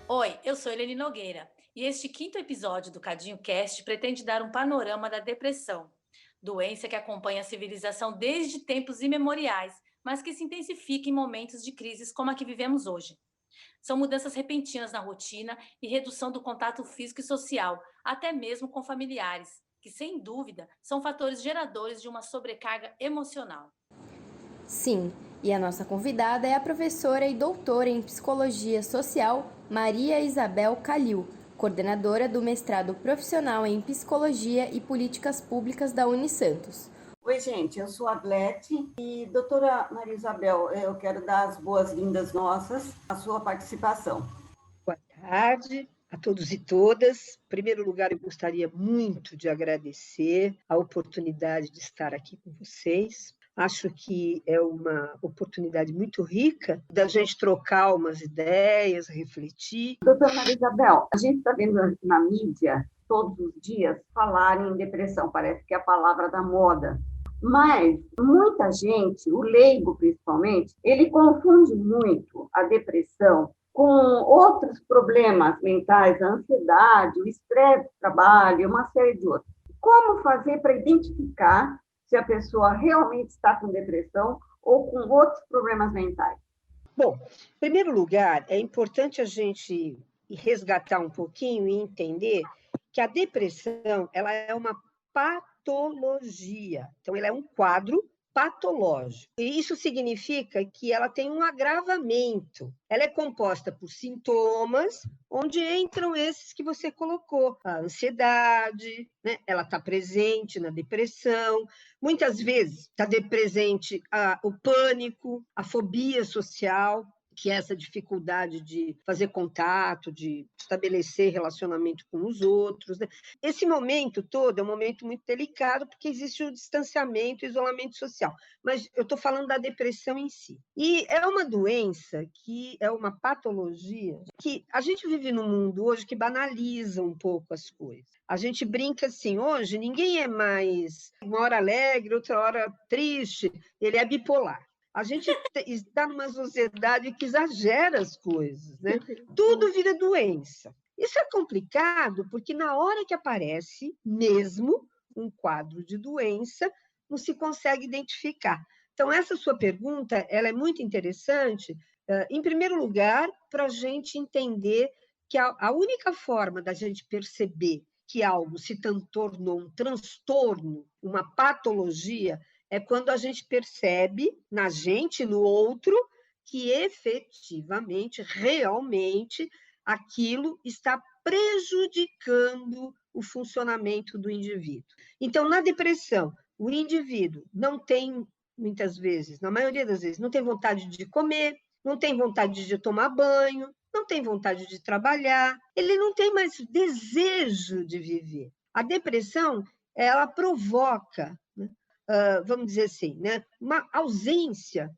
Oi, eu sou Eleni Nogueira e este quinto episódio do Cadinho Cast pretende dar um panorama da depressão, doença que acompanha a civilização desde tempos imemoriais, mas que se intensifica em momentos de crises como a que vivemos hoje. São mudanças repentinas na rotina e redução do contato físico e social, até mesmo com familiares, que sem dúvida são fatores geradores de uma sobrecarga emocional. Sim, e a nossa convidada é a professora e doutora em Psicologia Social Maria Isabel Calil, coordenadora do mestrado profissional em Psicologia e Políticas Públicas da Unisantos. Oi, gente, eu sou a Glete e, doutora Maria Isabel, eu quero dar as boas-vindas nossas à sua participação. Boa tarde a todos e todas. Em primeiro lugar, eu gostaria muito de agradecer a oportunidade de estar aqui com vocês. Acho que é uma oportunidade muito rica da gente trocar umas ideias, refletir. Doutora Maria Isabel, a gente está vendo na mídia todos os dias falar em depressão, parece que é a palavra da moda. Mas muita gente, o leigo principalmente, ele confunde muito a depressão com outros problemas mentais, a ansiedade, o estresse do trabalho, uma série de outros. Como fazer para identificar se a pessoa realmente está com depressão ou com outros problemas mentais? Bom, em primeiro lugar, é importante a gente resgatar um pouquinho e entender que a depressão ela é uma patologia. Então, ela é um quadro patológico. E isso significa que ela tem um agravamento. Ela é composta por sintomas, onde entram esses que você colocou. A ansiedade, né? Ela está presente na depressão. Muitas vezes está presente o pânico, a fobia social, que é essa dificuldade de fazer contato, de estabelecer relacionamento com os outros, né? Esse momento todo é um momento muito delicado, porque existe o distanciamento, o isolamento social. Mas eu estou falando da depressão em si. E é uma doença que é uma patologia que a gente vive num mundo hoje que banaliza um pouco as coisas. A gente brinca assim, hoje ninguém é mais uma hora alegre, outra hora triste, ele é bipolar. A gente está numa sociedade que exagera as coisas, né? Tudo vira doença. Isso é complicado porque na hora que aparece mesmo um quadro de doença, não se consegue identificar. Então, essa sua pergunta ela é muito interessante, em primeiro lugar, para a gente entender que a única forma da gente perceber que algo se tornou um transtorno, uma patologia, é quando a gente percebe na gente, no outro, que efetivamente, realmente, aquilo está prejudicando o funcionamento do indivíduo. Então, na depressão, o indivíduo não tem, muitas vezes, na maioria das vezes, não tem vontade de comer, não tem vontade de tomar banho, não tem vontade de trabalhar, ele não tem mais desejo de viver. A depressão, ela provoca, né, vamos dizer assim, né, uma ausência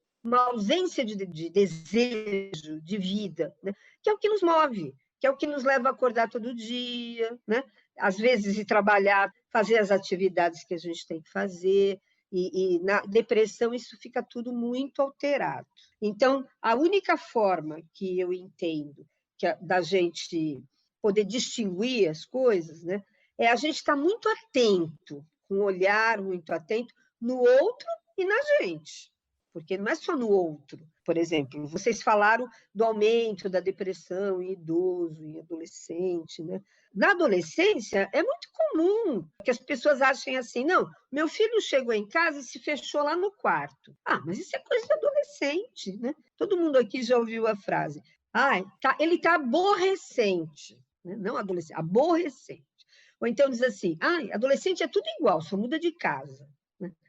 de desejo, de vida, né, que é o que nos move, que é o que nos leva a acordar todo dia, né? Às vezes ir trabalhar, fazer as atividades que a gente tem que fazer, e na depressão isso fica tudo muito alterado. Então, a única forma que eu entendo da gente poder distinguir as coisas, né, é a gente estar muito atento, com um olhar muito atento no outro e na gente, porque não é só no outro. Por exemplo, vocês falaram do aumento da depressão em idoso, em adolescente, né? Na adolescência, é muito comum que as pessoas achem assim, não, meu filho chegou em casa e se fechou lá no quarto. Ah, mas isso é coisa de adolescente, né? Todo mundo aqui já ouviu a frase. Ah, ele está aborrecente, né? Não adolescente, aborrecente. Ou então diz assim, ah, adolescente é tudo igual, só muda de casa.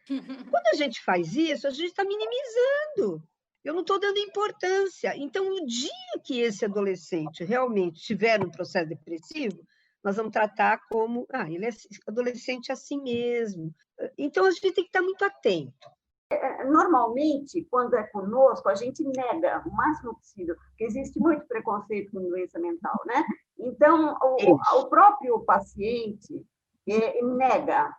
Quando a gente faz isso, a gente está minimizando. Eu não estou dando importância. Então, o dia que esse adolescente realmente estiver num processo depressivo, nós vamos tratar como, ele é adolescente assim mesmo. Então, a gente tem que estar muito atento. Normalmente, quando é conosco, a gente nega o máximo possível, porque existe muito preconceito com doença mental, né? Então, o próprio paciente nega.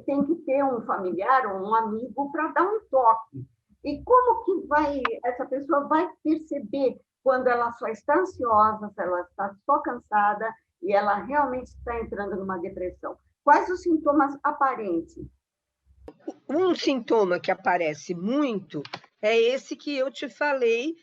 Tem que ter um familiar ou um amigo para dar um toque. E como que essa pessoa vai perceber quando ela só está ansiosa, se ela está só cansada e ela realmente está entrando numa depressão? Quais os sintomas aparentes? Um sintoma que aparece muito é esse que eu te falei,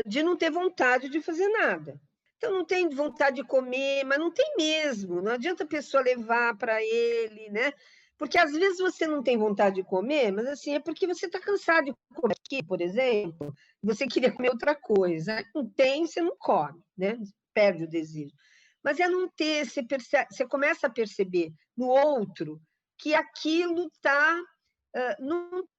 de não ter vontade de fazer nada. Então, não tem vontade de comer, mas não tem mesmo. Não adianta a pessoa levar para ele, né? Porque às vezes você não tem vontade de comer, mas assim, é porque você está cansado de comer aqui, por exemplo, você queria comer outra coisa. Não tem, você não come, né? Perde o desejo. Mas é não ter, você começa a perceber no outro que aquilo não está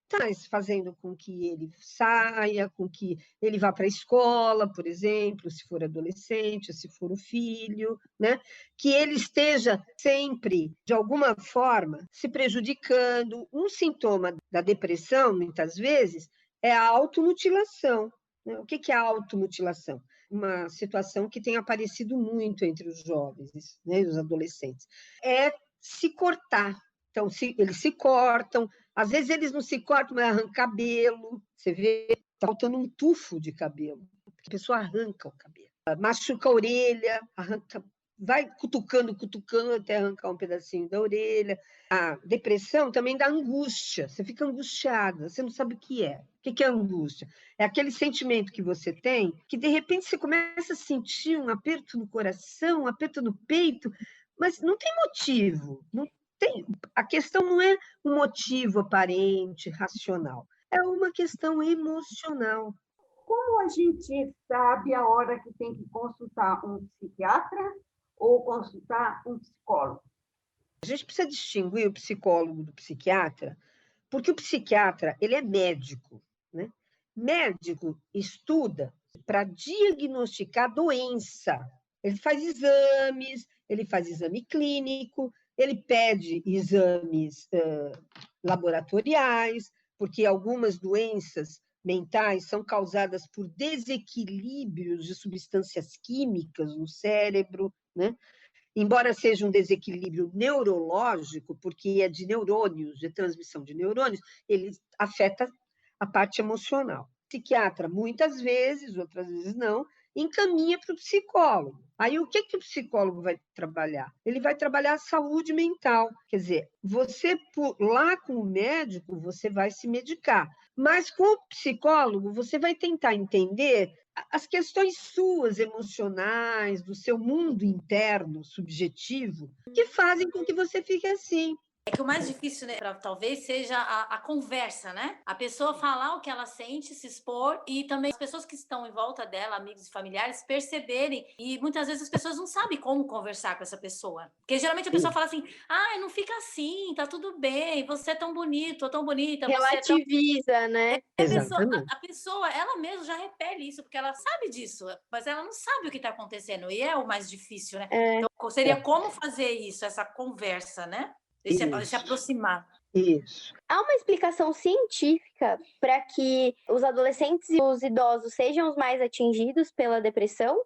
fazendo com que ele saia, com que ele vá para a escola, por exemplo, se for adolescente, se for o filho, né? Que ele esteja sempre, de alguma forma, se prejudicando. Um sintoma da depressão, muitas vezes, é a automutilação. Né? O que é a automutilação? Uma situação que tem aparecido muito entre os jovens, né, os adolescentes. É se cortar. Então, eles se cortam, às vezes eles não se cortam, mas arrancam cabelo. Você vê, está faltando um tufo de cabelo. A pessoa arranca o cabelo. Machuca a orelha, arranca, vai cutucando até arrancar um pedacinho da orelha. A depressão também dá angústia. Você fica angustiada, você não sabe o que é. O que é angústia? É aquele sentimento que você tem, que de repente você começa a sentir um aperto no coração, um aperto no peito, mas não tem motivo, não tem. A questão não é um motivo aparente, racional, é uma questão emocional. Como a gente sabe a hora que tem que consultar um psiquiatra ou consultar um psicólogo? A gente precisa distinguir o psicólogo do psiquiatra, porque o psiquiatra, ele é médico, né? Médico estuda para diagnosticar doença. Ele faz exame clínico, ele pede exames laboratoriais, porque algumas doenças mentais são causadas por desequilíbrios de substâncias químicas no cérebro, né? Embora seja um desequilíbrio neurológico, porque é de neurônios, de transmissão de neurônios, ele afeta a parte emocional. O psiquiatra, muitas vezes, outras vezes não, encaminha para o psicólogo. Aí, o que o psicólogo vai trabalhar? Ele vai trabalhar a saúde mental. Quer dizer, você, lá com o médico, você vai se medicar. Mas com o psicólogo, você vai tentar entender as questões suas, emocionais, do seu mundo interno, subjetivo, que fazem com que você fique assim. É que o mais difícil, né, talvez seja a conversa, né? A pessoa falar o que ela sente, se expor, e também as pessoas que estão em volta dela, amigos e familiares, perceberem. E muitas vezes as pessoas não sabem como conversar com essa pessoa. Porque geralmente a pessoa fala assim: ah, não fica assim, tá tudo bem, você é tão bonito ou tão bonita. Relativiza, né? A pessoa, ela mesma já repele isso, porque ela sabe disso, mas ela não sabe o que está acontecendo. E é o mais difícil, né? Então, seria como fazer isso, essa conversa, né? Se aproximar. Isso. Há uma explicação científica para que os adolescentes e os idosos sejam os mais atingidos pela depressão?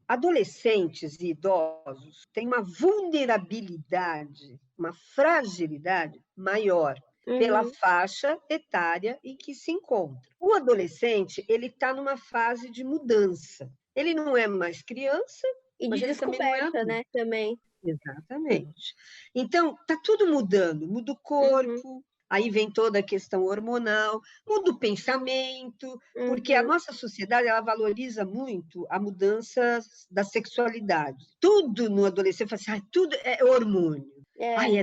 Adolescentes e idosos têm uma vulnerabilidade, uma fragilidade maior pela faixa etária em que se encontra. O adolescente, ele está numa fase de mudança. Ele não é mais criança, E mas de ele também não é descoberta, né? Também. Exatamente. Então, está tudo mudando. Muda o corpo, aí vem toda a questão hormonal, muda o pensamento, porque a nossa sociedade ela valoriza muito a mudança da sexualidade. Tudo no adolescente fala assim, tudo é hormônio.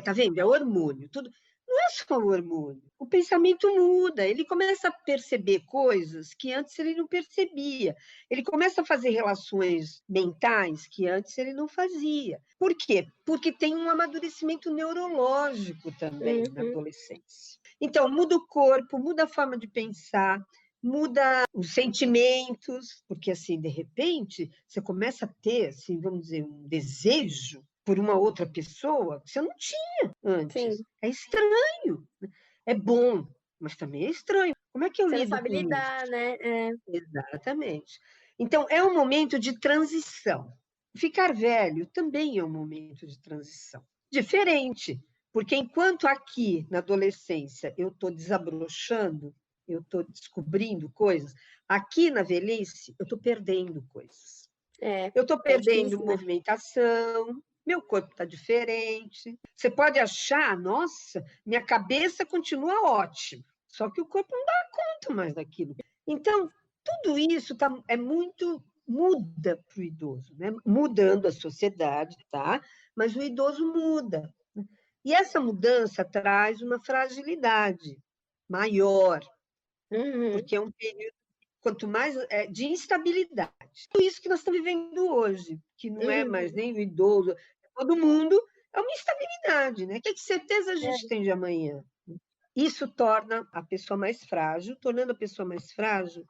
Tá vendo? É hormônio. Tudo. Não é só o hormônio. O pensamento muda, ele começa a perceber coisas que antes ele não percebia. Ele começa a fazer relações mentais que antes ele não fazia. Por quê? Porque tem um amadurecimento neurológico também na adolescência. Então, muda o corpo, muda a forma de pensar, muda os sentimentos, porque, assim, de repente, você começa a ter, assim, vamos dizer, um desejo por uma outra pessoa que você não tinha antes. Sim. É estranho. É bom, mas também é estranho. Como é que eu lido com isso? Você não sabe lidar, né? Exatamente. Então, é um momento de transição. Ficar velho também é um momento de transição. Diferente, porque enquanto aqui, na adolescência, eu estou desabrochando, eu estou descobrindo coisas. Aqui na velhice, eu estou perdendo coisas. Eu estou perdendo difícil, né? movimentação, meu corpo está diferente. Você pode achar, nossa, minha cabeça continua ótima, só que o corpo não dá conta mais daquilo. Então, tudo isso é muito muda para o idoso, né? Mudando a sociedade, tá? Mas o idoso muda. E essa mudança traz uma fragilidade maior, porque é um período, quanto mais de instabilidade. Tudo isso que nós estamos vivendo hoje, que não é mais nem o idoso, todo mundo, é uma instabilidade, né? Que certeza a gente tem de amanhã? Isso torna a pessoa mais frágil, tornando a pessoa mais frágil,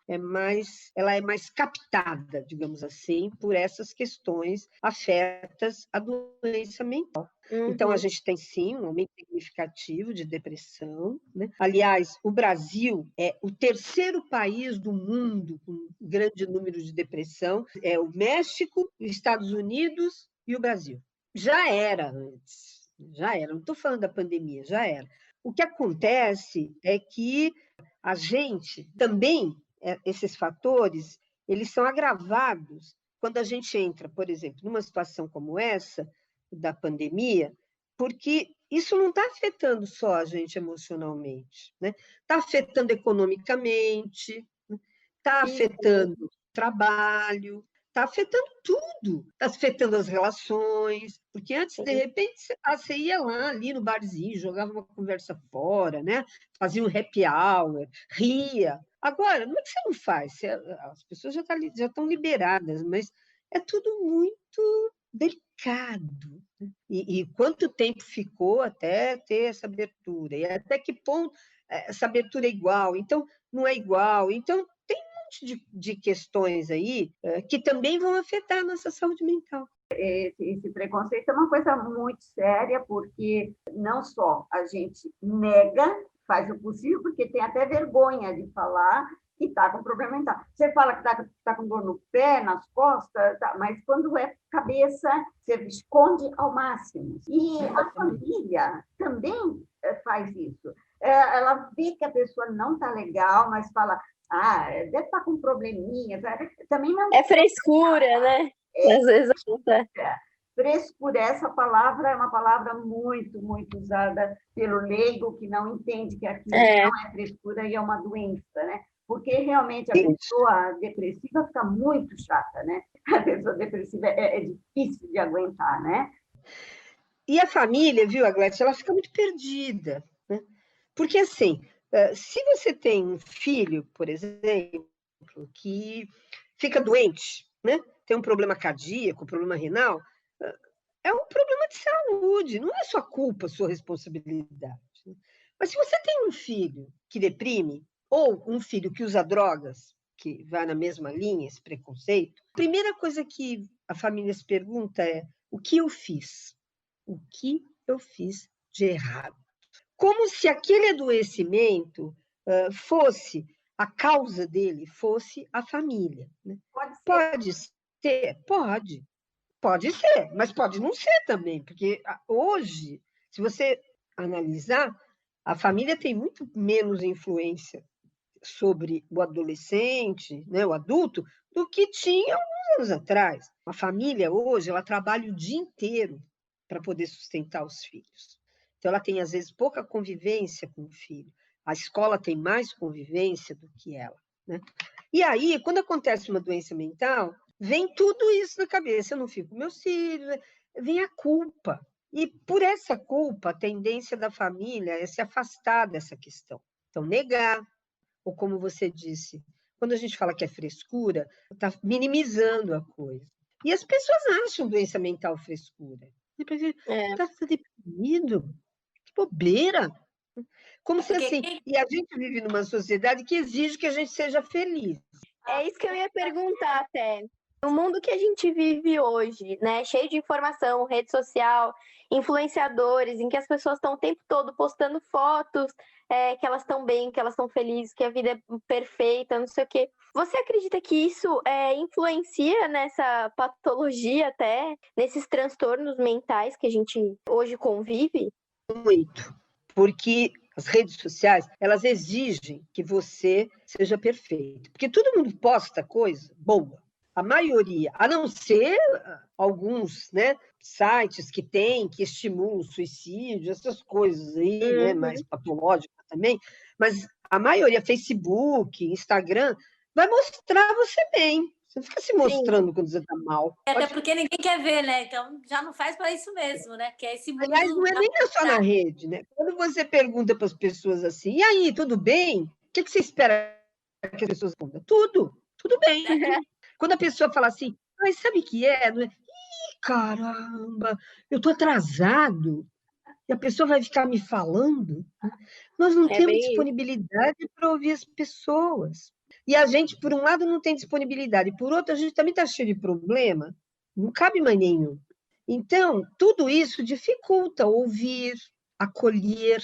ela é mais captada, digamos assim, por essas questões afetas à doença mental. Então, a gente tem, sim, um aumento significativo de depressão, né? Aliás, o Brasil é o terceiro país do mundo com grande número de depressão, é o México, os Estados Unidos e o Brasil. Já era antes, não estou falando da pandemia, já era. O que acontece é que a gente também, esses fatores, eles são agravados quando a gente entra, por exemplo, numa situação como essa, da pandemia, porque isso não está afetando só a gente emocionalmente, né? Está afetando economicamente, está afetando o trabalho, está afetando tudo, está afetando as relações, porque antes, de repente, você ia lá, ali no barzinho, jogava uma conversa fora, né? Fazia um happy hour, ria. Agora, não é que você não faz, as pessoas já estão liberadas, mas é tudo muito delicado. E quanto tempo ficou até ter essa abertura? E até que ponto essa abertura é igual? Então, não é igual. Então, tem de questões aí que também vão afetar a nossa saúde mental. Esse preconceito é uma coisa muito séria, porque não só a gente nega, faz o possível, porque tem até vergonha de falar que está com problema mental. Você fala que está com dor no pé, nas costas, tá, mas quando é cabeça, você esconde ao máximo. E a família também faz isso. Ela vê que a pessoa não está legal, mas fala, deve estar com probleminha. Também não é frescura, né? Às vezes acontece. Frescura, essa palavra é uma palavra muito, muito usada pelo leigo que não entende que aquilo não é frescura e é uma doença, né? Porque realmente a pessoa depressiva fica muito chata, né? A pessoa depressiva é difícil de aguentar, né? E a família, viu, Aglete, ela fica muito perdida, né? Porque, assim, se você tem um filho, por exemplo, que fica doente, né? Tem um problema cardíaco, um problema renal, é um problema de saúde, não é sua culpa, sua responsabilidade. Mas se você tem um filho que deprime, ou um filho que usa drogas, que vai na mesma linha, esse preconceito, a primeira coisa que a família se pergunta é: o que eu fiz? O que eu fiz de errado? Como se aquele adoecimento fosse, a causa dele fosse a família. Né? Pode ser? Pode ser, mas pode não ser também, porque hoje, se você analisar, a família tem muito menos influência sobre o adolescente, né, o adulto, do que tinha alguns anos atrás. A família hoje, ela trabalha o dia inteiro para poder sustentar os filhos. Então, ela tem, às vezes, pouca convivência com o filho. A escola tem mais convivência do que ela. Né? E aí, quando acontece uma doença mental, vem tudo isso na cabeça. Eu não fico com meus filhos, vem a culpa. E, por essa culpa, a tendência da família é se afastar dessa questão. Então, negar, ou como você disse, quando a gente fala que é frescura, está minimizando a coisa. E as pessoas acham doença mental frescura. Está deprimido? Que bobeira! Como se assim... E a gente vive numa sociedade que exige que a gente seja feliz. É isso que eu ia perguntar até. No mundo que a gente vive hoje, né, cheio de informação, rede social, influenciadores, em que as pessoas estão o tempo todo postando fotos que elas estão bem, que elas estão felizes, que a vida é perfeita, não sei o quê. Você acredita que isso influencia nessa patologia até, nesses transtornos mentais que a gente hoje convive? Muito, porque as redes sociais, elas exigem que você seja perfeito, porque todo mundo posta coisa boa. A maioria, a não ser alguns, né, sites que estimulam o suicídio, essas coisas aí, né, mais patológicas também, mas a maioria, Facebook, Instagram, vai mostrar você bem. Você não fica se mostrando quando você está mal. Até porque ninguém quer ver, né? Então já não faz para isso mesmo, né? Que é esse mundo. Aliás, não é nem só na rede, né? Quando você pergunta para as pessoas assim, e aí, tudo bem? O que você espera que as pessoas respondam? Tudo bem. Quando a pessoa fala assim, mas sabe o que é? Não é? Ih, caramba, eu estou atrasado. E a pessoa vai ficar me falando. Nós não temos disponibilidade para ouvir as pessoas. E a gente, por um lado, não tem disponibilidade, por outro, a gente também está cheio de problema. Não cabe mais nenhum. Então, tudo isso dificulta ouvir, acolher,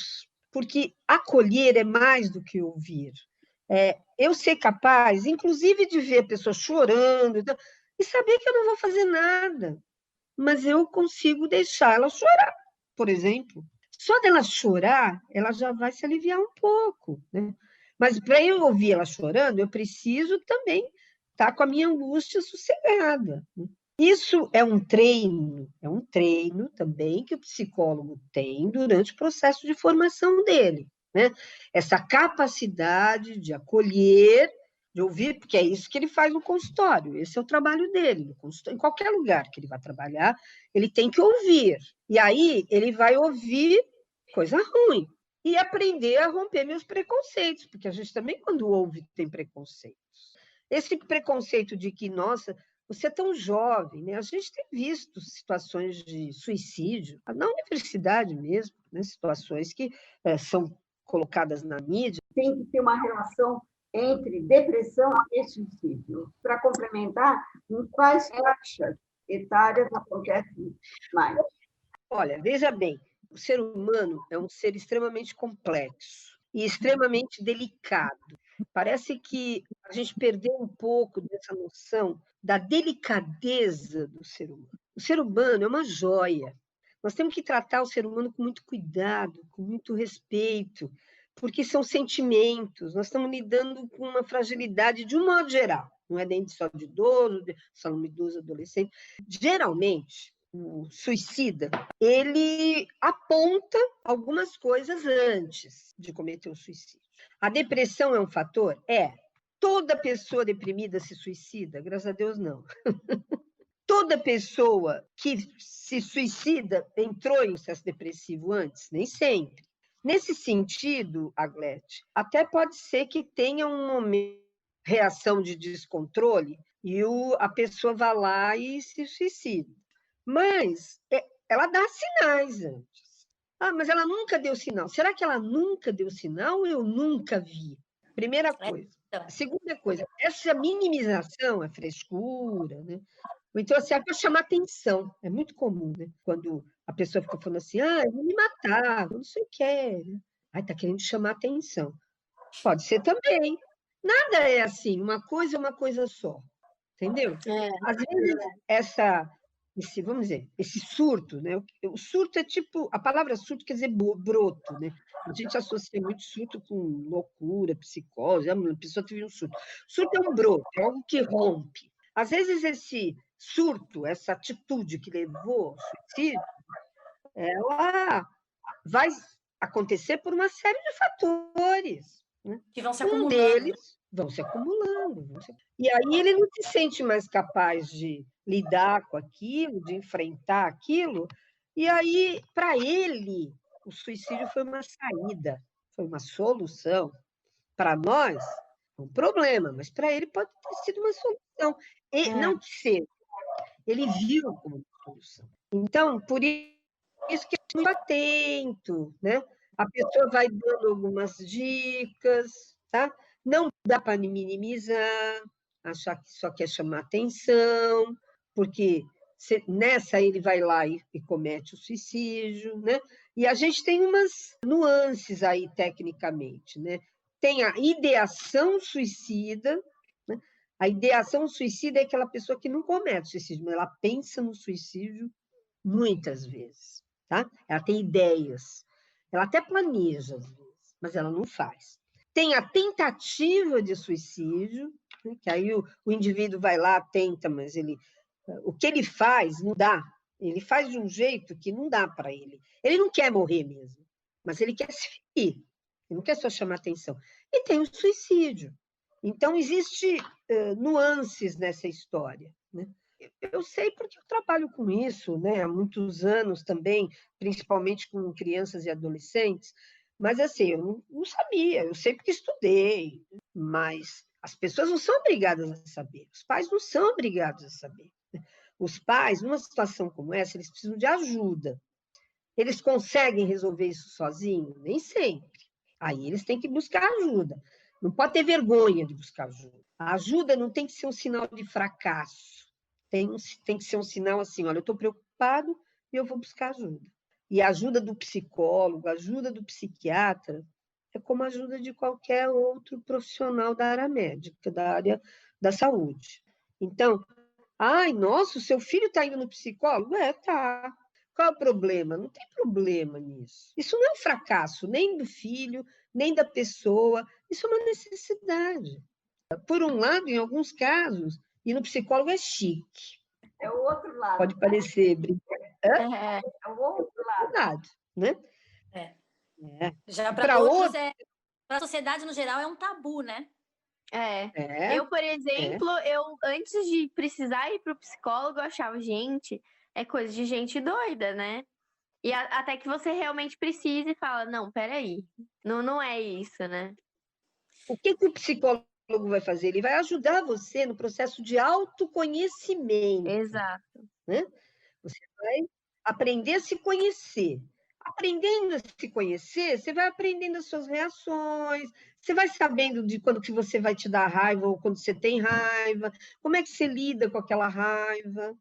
porque acolher é mais do que ouvir. Eu ser capaz, inclusive, de ver a pessoa chorando e saber que eu não vou fazer nada, mas eu consigo deixar ela chorar, por exemplo. Só dela chorar, ela já vai se aliviar um pouco, né? Mas para eu ouvir ela chorando, eu preciso também estar com a minha angústia sossegada. Isso é um treino também que o psicólogo tem durante o processo de formação dele, né? Essa capacidade de acolher, de ouvir, porque é isso que ele faz no consultório, esse é o trabalho dele, no consultório, em qualquer lugar que ele vai trabalhar, ele tem que ouvir, e aí ele vai ouvir coisa ruim, e aprender a romper meus preconceitos, porque a gente também, quando ouve, tem preconceitos. Esse preconceito de que, nossa, você é tão jovem, né? A gente tem visto situações de suicídio, na universidade mesmo, né? Situações que são colocadas na mídia. Tem que ter uma relação entre depressão e suicídio. Para complementar, em quais faixas etárias acontece mais? Olha, veja bem, o ser humano é um ser extremamente complexo e extremamente delicado. Parece que a gente perdeu um pouco dessa noção da delicadeza do ser humano. O ser humano é uma joia. Nós temos que tratar o ser humano com muito cuidado, com muito respeito, porque são sentimentos. Nós estamos lidando com uma fragilidade de um modo geral. Não é nem só de idoso, só de idoso, adolescente. Geralmente, o suicida, ele aponta algumas coisas antes de cometer o suicídio. A depressão é um fator? É. Toda pessoa deprimida se suicida? Graças a Deus, não. Toda pessoa que se suicida entrou em processo depressivo antes? Nem sempre. Nesse sentido, Aglete, até pode ser que tenha um momento de reação de descontrole e a pessoa vá lá e se suicida. Mas ela dá sinais antes. Mas ela nunca deu sinal. Será que ela nunca deu sinal ou eu nunca vi? Primeira coisa. A segunda coisa, essa minimização, a frescura, né? Ou então, assim, para chamar atenção. É muito comum, né? Quando a pessoa fica falando assim, eu vou me matar, eu não sei o que é. Né? Está querendo chamar atenção. Pode ser também. Nada é assim, uma coisa só. Entendeu? Às vezes, vamos dizer, esse surto, né? O surto é tipo, a palavra surto quer dizer broto, né? A gente associa muito surto com loucura, psicose, a pessoa teve um surto. Surto é um broto, é algo que rompe. Às vezes esse surto, essa atitude que levou ao suicídio, ela vai acontecer por uma série de fatores, né? Que vão se acumulando. Deles vão se acumulando. E aí ele não se sente mais capaz de lidar com aquilo, de enfrentar aquilo, e aí, para ele, o suicídio foi uma saída, foi uma solução. Para nós, é um problema, mas para ele pode ter sido uma solução. E não ser, ele viu como uma solução. Então, por isso que é muito atento, né? A pessoa vai dando algumas dicas, tá? Não dá para minimizar, achar que só quer chamar atenção, porque nessa ele vai lá e comete o suicídio, né? E a gente tem umas nuances aí tecnicamente, né? Tem a ideação suicida, né? A ideação suicida é aquela pessoa que não comete suicídio, mas ela pensa no suicídio muitas vezes, tá? Ela tem ideias, ela até planeja às vezes, mas ela não faz. Tem a tentativa de suicídio, né, que aí o indivíduo vai lá, tenta, mas o que ele faz não dá. Ele faz de um jeito que não dá para ele. Ele não quer morrer mesmo, mas ele quer se ferir. Ele não quer só chamar atenção. E tem o suicídio. Então, existe nuances nessa história, né? Eu sei porque eu trabalho com isso, né, há muitos anos também, principalmente com crianças e adolescentes, mas assim, eu não sabia, eu sei porque estudei, mas as pessoas não são obrigadas a saber, os pais não são obrigados a saber. Os pais, numa situação como essa, eles precisam de ajuda. Eles conseguem resolver isso sozinhos? Nem sempre. Aí eles têm que buscar ajuda. Não pode ter vergonha de buscar ajuda. A ajuda não tem que ser um sinal de fracasso. Tem que ser um sinal assim, olha, eu estou preocupado e eu vou buscar ajuda. E a ajuda do psicólogo, a ajuda do psiquiatra, é como a ajuda de qualquer outro profissional da área médica, da área da saúde. Então, ai, nossa, o seu filho está indo no psicólogo? Tá. Qual é o problema? Não tem problema nisso. Isso não é um fracasso, nem do filho, nem da pessoa. Isso é uma necessidade. Por um lado, em alguns casos, ir no psicólogo é chique. É o outro lado. Pode parecer brincadeira. É o outro lado. Né? Já E para para outros, outro, para a sociedade no geral, é um tabu, né? Eu, por exemplo, antes de precisar ir pro psicólogo, eu achava, gente, é coisa de gente doida, né? E até que você realmente precisa e fala, não, peraí, não é isso, né? o que o psicólogo vai fazer? Ele vai ajudar você no processo de autoconhecimento. Exato. Né? Você vai aprender a se conhecer. Aprendendo a se conhecer, você vai aprendendo as suas reações, você vai sabendo de quando que você vai te dar raiva ou quando você tem raiva, como é que você lida com aquela raiva.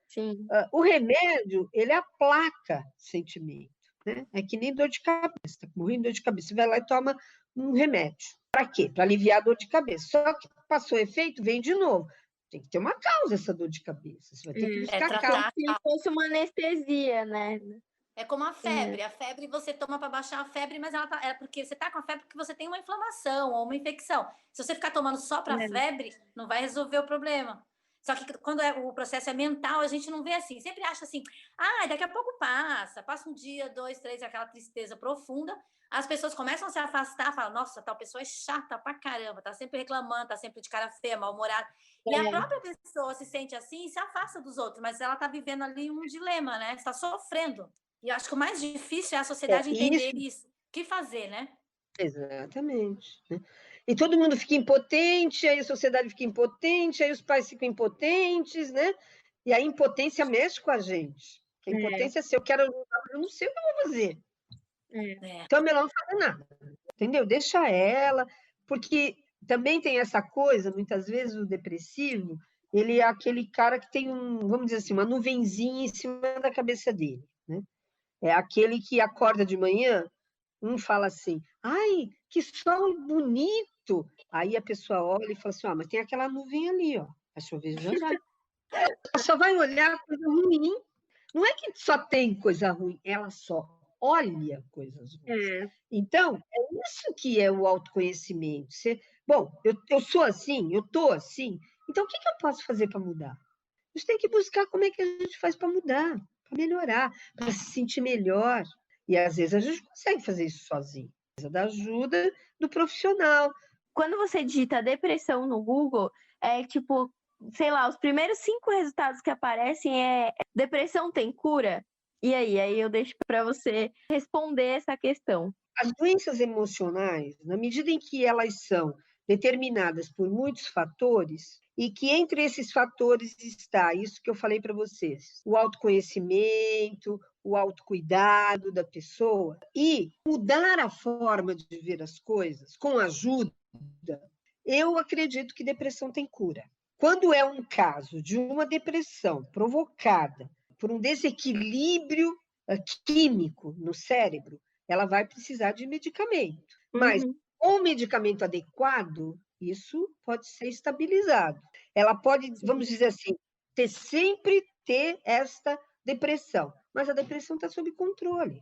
Sim. O remédio, ele aplaca sentimento. Né? É que nem dor de cabeça, está morrendo de dor de cabeça, você vai lá e toma um remédio. Para quê? Para aliviar a dor de cabeça. Só que passou efeito, vem de novo. Tem que ter uma causa essa dor de cabeça. Você vai ter que buscar tratar. Se fosse uma anestesia, né? É como a febre. A febre você toma para baixar a febre, mas é porque você está com a febre porque você tem uma inflamação ou uma infecção. Se você ficar tomando só para febre, não vai resolver o problema. Só que quando o processo é mental, a gente não vê assim. Sempre acha assim, daqui a pouco passa um dia, 2, 3, aquela tristeza profunda. As pessoas começam a se afastar, falam, nossa, tal pessoa é chata pra caramba, tá sempre reclamando, tá sempre de cara feia, mal-humorada. E a própria pessoa se sente assim e se afasta dos outros, mas ela tá vivendo ali um dilema, né? Está sofrendo. E eu acho que o mais difícil é a sociedade entender isso. O que fazer, né? Exatamente. Né? E todo mundo fica impotente, aí a sociedade fica impotente, aí os pais ficam impotentes, né? E a impotência mexe com a gente. A impotência é se eu quero, eu não sei o que eu vou fazer. Então é melhor não fazer nada. Entendeu? Deixa ela, porque também tem essa coisa, muitas vezes o depressivo, ele é aquele cara que tem vamos dizer assim, uma nuvenzinha em cima da cabeça dele, né? É aquele que acorda de manhã, fala assim, ai, que sol bonito! Aí a pessoa olha e fala assim, mas tem aquela nuvem ali, ó, vai chover já já. Ela só vai olhar coisa ruim. Não é que só tem coisa ruim, ela só olha coisas ruins. Então, é isso que é o autoconhecimento. Bom, eu sou assim, eu estou assim, então o que eu posso fazer para mudar? A gente tem que buscar como é que a gente faz para mudar, para melhorar, para se sentir melhor. E às vezes a gente consegue fazer isso sozinho. Precisa da ajuda do profissional. Quando você digita depressão no Google, é tipo, sei lá, os primeiros 5 resultados que aparecem é depressão tem cura? E aí eu deixo para você responder essa questão. As doenças emocionais, na medida em que elas são determinadas por muitos fatores, e que entre esses fatores está isso que eu falei para vocês, o autoconhecimento, o autocuidado da pessoa, e mudar a forma de ver as coisas com ajuda, eu acredito que depressão tem cura. Quando é um caso de uma depressão provocada por um desequilíbrio químico no cérebro, ela vai precisar de medicamento. Mas com o medicamento adequado, isso pode ser estabilizado. Ela pode, vamos dizer assim, sempre ter esta depressão, mas a depressão está sob controle.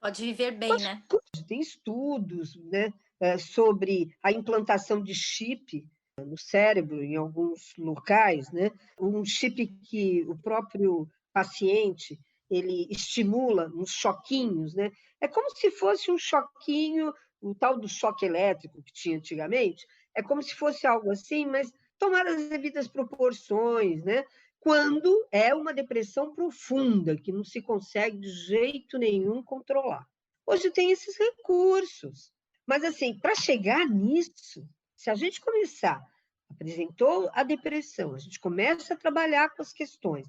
Pode viver bem, né? Tem estudos, né, sobre a implantação de chip no cérebro em alguns locais, né? Um chip que o próprio paciente ele estimula uns choquinhos, né? É como se fosse um choquinho, o tal do choque elétrico que tinha antigamente, é como se fosse algo assim, mas tomar as devidas proporções, né? Quando é uma depressão profunda, que não se consegue de jeito nenhum controlar. Hoje tem esses recursos, mas assim, para chegar nisso, se a gente começar, apresentou a depressão, a gente começa a trabalhar com as questões,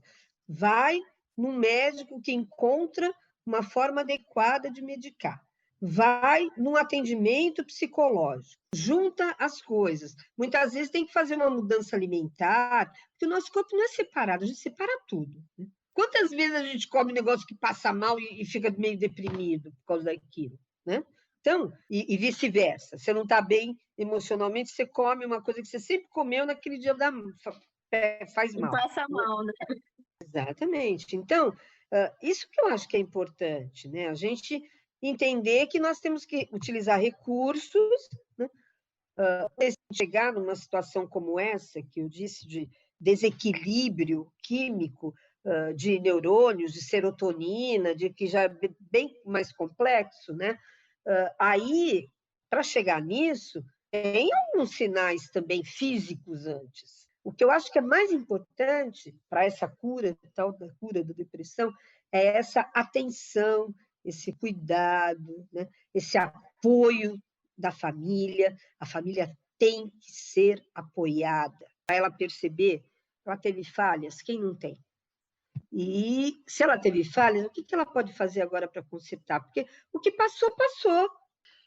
vai num médico que encontra uma forma adequada de medicar, vai num atendimento psicológico, junta as coisas. Muitas vezes tem que fazer uma mudança alimentar, porque o nosso corpo não é separado, a gente separa tudo, né? Quantas vezes a gente come um negócio que passa mal e fica meio deprimido por causa daquilo, né? Então, e vice-versa. Você não está bem emocionalmente, você come uma coisa que você sempre comeu naquele dia faz mal. Passa mal, né? Exatamente. Então, isso que eu acho que é importante, né? A gente entender que nós temos que utilizar recursos, né? Chegar numa situação como essa, que eu disse, de desequilíbrio químico, de neurônios, de serotonina, de que já é bem mais complexo, né? Aí, para chegar nisso, tem alguns sinais também físicos antes. O que eu acho que é mais importante para essa cura, tal da cura da depressão, é essa atenção, esse cuidado, né? Esse apoio da família. A família tem que ser apoiada. Para ela perceber, ela teve falhas, quem não tem? E se ela teve falhas, o que ela pode fazer agora para consertar? Porque o que passou, passou.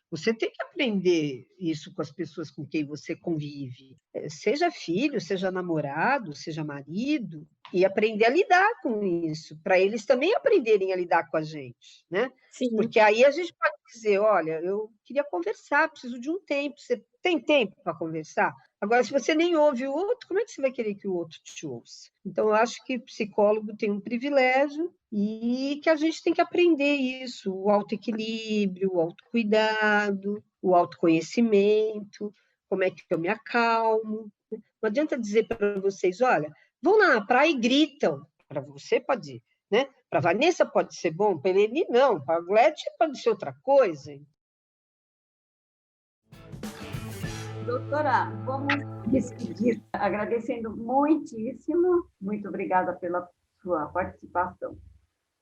Você tem que aprender isso com as pessoas com quem você convive. Seja filho, seja namorado, seja marido, e aprender a lidar com isso, para eles também aprenderem a lidar com a gente, né? Sim. Porque aí a gente pode dizer, olha, eu queria conversar, preciso de um tempo. Você tem tempo para conversar? Agora, se você nem ouve o outro, como é que você vai querer que o outro te ouça? Então, eu acho que o psicólogo tem um privilégio e que a gente tem que aprender isso, o autoequilíbrio, o autocuidado, o autoconhecimento, como é que eu me acalmo. Não adianta dizer para vocês, olha, vão lá na praia e gritam. Para você pode ir, né? Para a Vanessa pode ser bom, para a Eleni não, para a Glete pode ser outra coisa. Doutora, vamos despedir, agradecendo muitíssimo. Muito obrigada pela sua participação.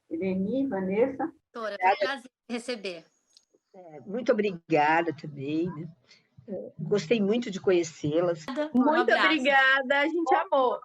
Eleni, Vanessa. Doutora, foi um prazer receber. Muito obrigada também, né? Gostei muito de conhecê-las. Um Muito abraço. obrigada, a gente amou.